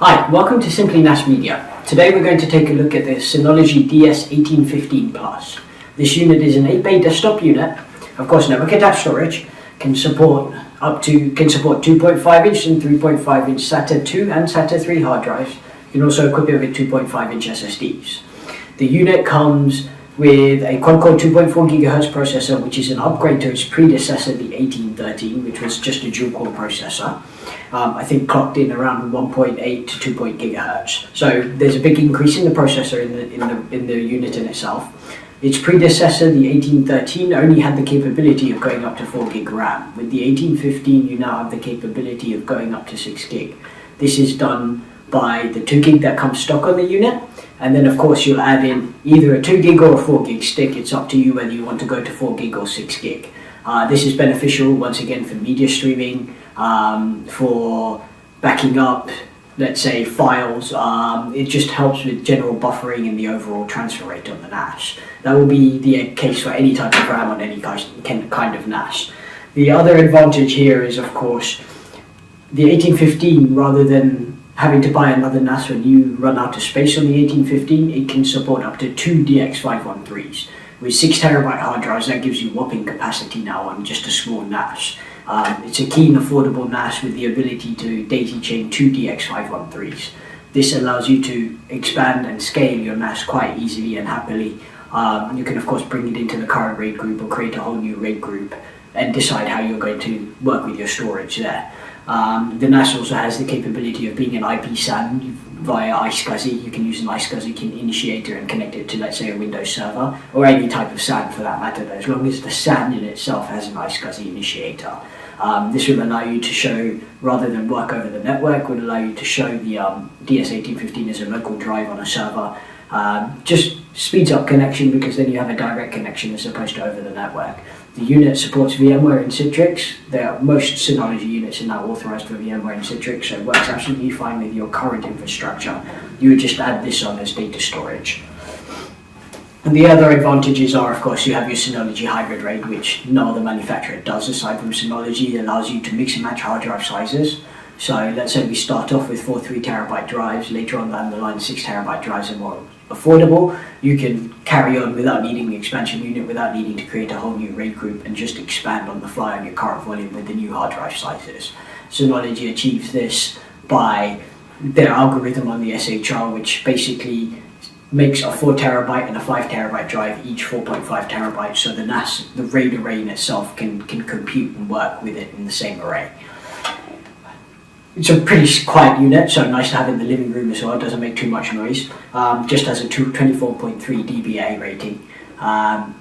Hi, welcome to SimplyNAS Media. Today we're going to take a look at the Synology DS1815 Plus. This unit is an 8-bay desktop unit. Of course, network attached storage can support 2.5-inch and 3.5-inch SATA 2 and SATA 3 hard drives. You can also equip it with 2.5-inch SSDs. The unit comes with a quad-core 2.4 GHz processor, which is an upgrade to its predecessor, the 1813, which was just a dual-core processor. I think clocked in around 1.8 to 2 GHz. So there's a big increase in the processor in the unit in itself. Its predecessor, the 1813, only had the capability of going up to 4 GB RAM. With the 1815, you now have the capability of going up to 6 GB. This is done by the 2 GB that comes stock on the unit, and then of course you'll add in either a 2 GB or a 4 GB stick. It's up to you whether you want to go to 4 GB or 6 GB. This is beneficial once again for media streaming, for backing up, let's say, files. It just helps with general buffering and the overall transfer rate on the NAS. That will be the case for any type of RAM on any kind of NAS. The other advantage here is, of course, the 1815, rather than having to buy another NAS when you run out of space on the 1815, it can support up to 2 DX513s. With 6 TB hard drives, that gives you whopping capacity now on just a small NAS. It's a keen, affordable NAS with the ability to daisy chain 2 DX513s. This allows you to expand and scale your NAS quite easily and happily. You can of course bring it into the current RAID group or create a whole new RAID group and decide how you're going to work with your storage there. The NAS also has the capability of being an IP SAN via iSCSI. You can use an iSCSI initiator and connect it to, let's say, a Windows server or any type of SAN for that matter, as long as the SAN in itself has an iSCSI initiator. This will allow you to show, rather than work over the network, will allow you to show the DS1815 as a local drive on a server. Just speeds up connection because then you have a direct connection as opposed to over the network. The unit supports VMware and Citrix. Most Synology units are now authorized for VMware and Citrix, so it works absolutely fine with your current infrastructure. You would just add this on as data storage. And the other advantages are, of course, you have your Synology hybrid RAID, which no other manufacturer does aside from Synology. It allows you to mix and match hard drive sizes. So let's say we start off with 4 3 TB drives, later on down the line 6 TB drives are more affordable. You can carry on without needing an expansion unit, without needing to create a whole new RAID group, and just expand on the fly on your current volume with the new hard drive sizes. Synology achieves this by their algorithm on the SHR, which basically makes a 4 TB and a 5 TB drive, each 4.5 TB, so the NAS, the RAID array in itself can compute and work with it in the same array. It's a pretty quiet unit, so nice to have in the living room as well. It doesn't make too much noise. Just has a 24.3 dBA rating.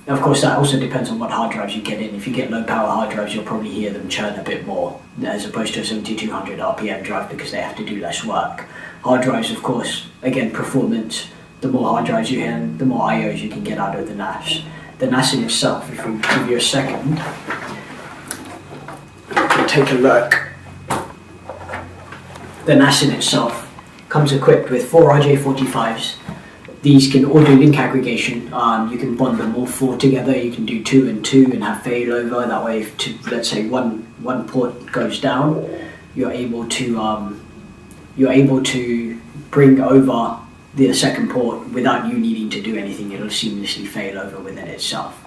Of course, that also depends on what hard drives you get in. If you get low power hard drives, you'll probably hear them churn a bit more, as opposed to a 7200 RPM drive, because they have to do less work. Hard drives, of course, again, performance. The more hard drives you have, the more IOs you can get out of the NAS. The NAS in itself, if we give you a second, we'll take a look. The NAS in itself comes equipped with 4 RJ45s. These can audio link aggregation. You can bond them all 4 together. You can do 2 and 2 and have failover. That way, if let's say one port goes down, you're able to bring over the second port without you needing to do anything. It'll seamlessly fail over within itself.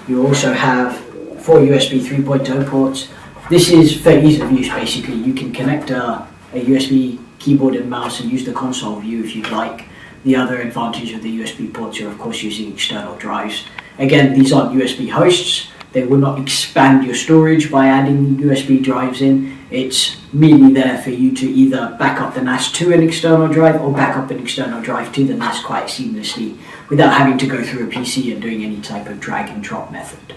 You also have 4 USB 3.0 ports. This is for ease of use. Basically, you can connect a USB keyboard and mouse and use the console view if you'd like. The other advantage of the USB ports, you're of course using external drives. Again, these aren't USB hosts. They will not expand your storage by adding USB drives in. It's merely there for you to either back up the NAS to an external drive or back up an external drive to the NAS quite seamlessly without having to go through a PC and doing any type of drag and drop method.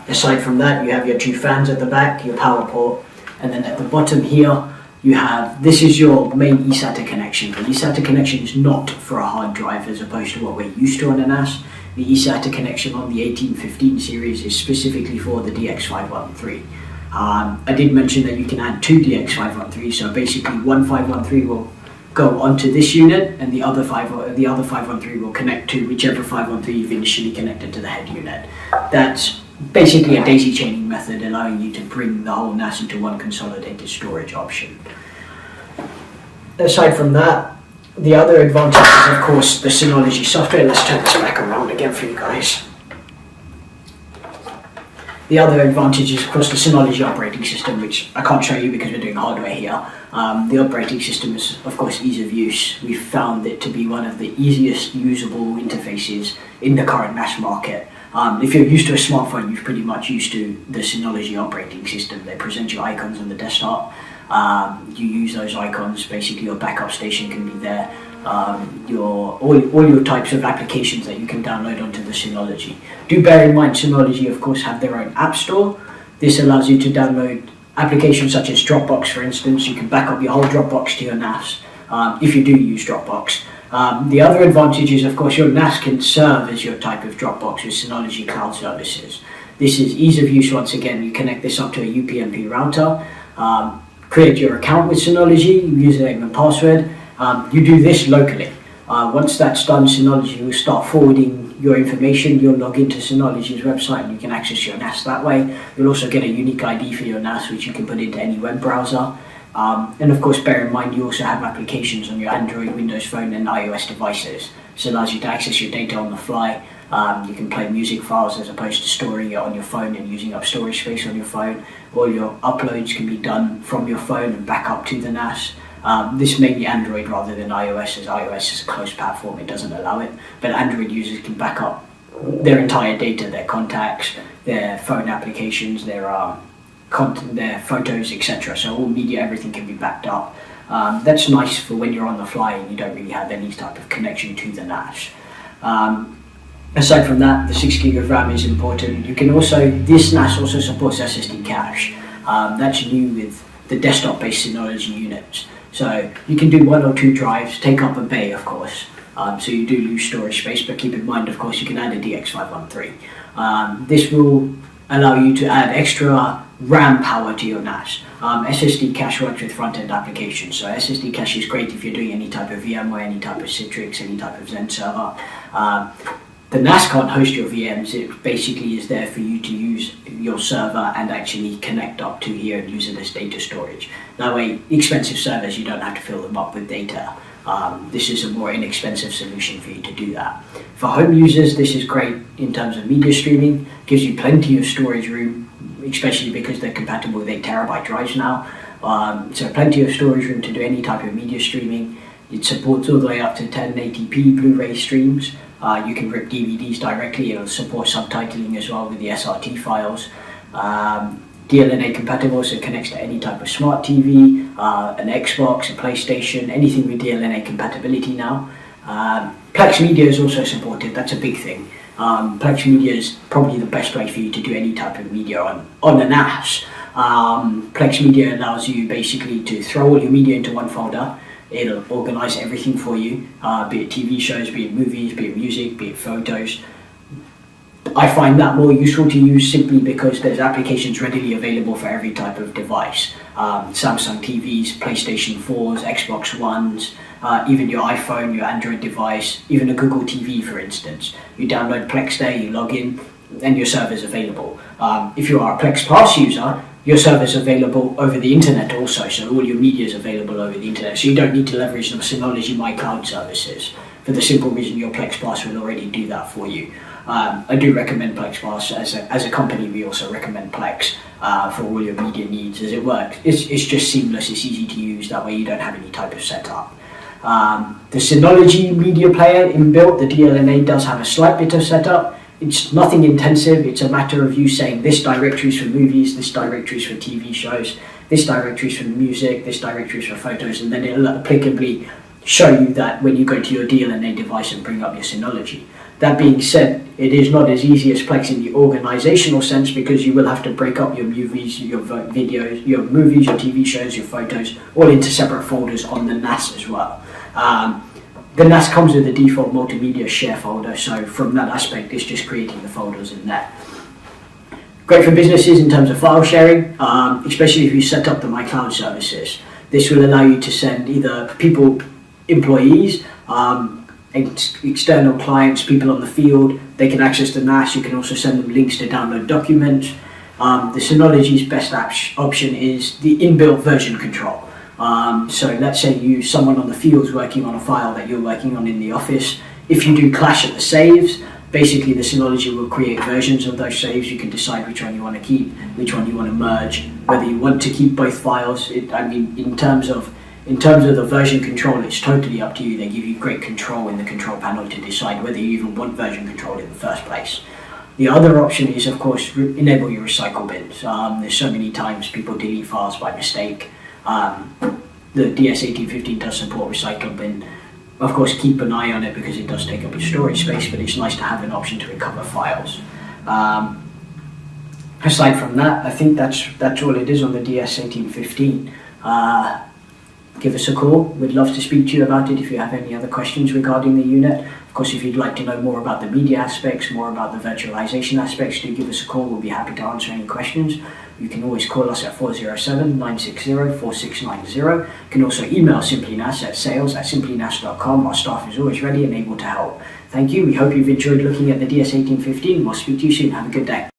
Aside from that, you have your 2 fans at the back, your power port, and then at the bottom here, you have, this is your main eSATA connection. The eSATA connection is not for a hard drive as opposed to what we're used to on a NAS. The eSATA connection on the 1815 series is specifically for the DX513. I did mention that you can add 2 DX513s, so basically one 513 will go onto this unit and the other 513 will connect to whichever 513 you've initially connected to the head unit. That's basically a daisy chaining method, allowing you to bring the whole NAS into one consolidated storage option. Aside from that, the other advantage is, of course, the Synology software. Let's turn this back around again for you guys. The other advantage is, of course, the Synology operating system, which I can't show you because we're doing hardware here. The operating system is, of course, ease of use. We've found it to be one of the easiest usable interfaces in the current NAS market. If you're used to a smartphone, you're pretty much used to the Synology operating system. They present you icons on the desktop. You use those icons. Basically, your backup station can be there. All your types of applications that you can download onto the Synology. Do bear in mind, Synology, of course, have their own app store. This allows you to download applications such as Dropbox, for instance. You can back up your whole Dropbox to your NAS if you do use Dropbox. The other advantage is, of course, your NAS can serve as your type of Dropbox with Synology Cloud Services. This is ease of use. Once again, you connect this up to a UPnP router, create your account with Synology, username and password. You do this locally. Once that's done, Synology will start forwarding your information. You'll log into Synology's website and you can access your NAS that way. You'll also get a unique ID for your NAS, which you can put into any web browser. And of course, bear in mind, you also have applications on your Android, Windows Phone and iOS devices. This allows you to access your data on the fly. You can play music files as opposed to storing it on your phone and using up storage space on your phone. All your uploads can be done from your phone and back up to the NAS. This may be Android rather than iOS, as iOS is a closed platform, it doesn't allow it. But Android users can back up their entire data, their contacts, their phone applications, their content, their photos, etc. So all media, everything can be backed up. That's nice for when you're on the fly and you don't really have any type of connection to the NAS. Aside from that, the 6 gig of RAM is important. You can also, this NAS also supports SSD cache. That's new with the desktop-based Synology units. So you can do 1 or 2 drives, take up a bay, of course. So you do lose storage space, but keep in mind, of course, you can add a DX513. This will allow you to add extra RAM power to your NAS. SSD cache works with front-end applications. So SSD cache is great if you're doing any type of VMware, any type of Citrix, any type of Zen server. The NAS can't host your VMs. It basically is there for you to use your server and actually connect up to here and use it as data storage. That way, expensive servers, you don't have to fill them up with data. This is a more inexpensive solution for you to do that. For home users, this is great in terms of media streaming. Gives you plenty of storage room, especially because they're compatible with 8 terabyte drives now. So plenty of storage room to do any type of media streaming. It supports all the way up to 1080p Blu-ray streams. You can rip DVDs directly. It'll support subtitling as well with the SRT files. DLNA compatible, so it connects to any type of smart TV, an Xbox, a PlayStation, anything with DLNA compatibility now. Plex Media is also supported. That's a big thing. Plex Media is probably the best way for you to do any type of media on a NAS. Plex Media allows you basically to throw all your media into one folder. It'll organize everything for you, be it TV shows, be it movies, be it music, be it photos. I find that more useful to use simply because there's applications readily available for every type of device. Samsung TVs, PlayStation 4s, Xbox Ones, even your iPhone, your Android device, even a Google TV, for instance. You download Plex there, you log in, and your server's available. If you are a Plex Pass user, your server's available over the internet also, so all your media is available over the internet, so you don't need to leverage the Synology My Cloud services, for the simple reason your Plex Pass will already do that for you. I do recommend Plex Pass. As a company, we also recommend Plex for all your media needs, as it works. It's just seamless, it's easy to use, that way you don't have any type of setup. The Synology media player inbuilt, the DLNA, does have a slight bit of setup. It's nothing intensive. It's a matter of you saying this directory is for movies, this directory is for TV shows, this directory is for music, this directory is for photos, and then it'll applicably show you that when you go to your DLNA device and bring up your Synology. That being said, it is not as easy as Plex in the organizational sense, because you will have to break up your movies, your videos, your movies, your TV shows, your photos, all into separate folders on the NAS as well. The NAS comes with a default multimedia share folder, so from that aspect, it's just creating the folders in there. Great for businesses in terms of file sharing, especially if you set up the My Cloud services. This will allow you to send either people, employees, external clients, people on the field. They can access the NAS. You can also send them links to download documents. The Synology's best option is the inbuilt version control. So let's say someone on the field's working on a file that you're working on in the office. If you do clash at the saves, basically the Synology will create versions of those saves. You can decide which one you want to keep, which one you want to merge, whether you want to keep both files. In terms of the version control, it's totally up to you. They give you great control in the control panel to decide whether you even want version control in the first place. The other option is, of course, enable your recycle bins. There's so many times people delete files by mistake. The DS1815 does support recycle bin. Of course, keep an eye on it because it does take up your storage space, but it's nice to have an option to recover files. Aside from that, I think that's all it is on the DS1815. Give us a call. We'd love to speak to you about it if you have any other questions regarding the unit. Of course, if you'd like to know more about the media aspects, more about the virtualization aspects, do give us a call. We'll be happy to answer any questions. You can always call us at 407-960-4690. You can also email SimplyNAS at sales@simplynas.com. Our staff is always ready and able to help. Thank you. We hope you've enjoyed looking at the DS1815. We'll speak to you soon. Have a good day.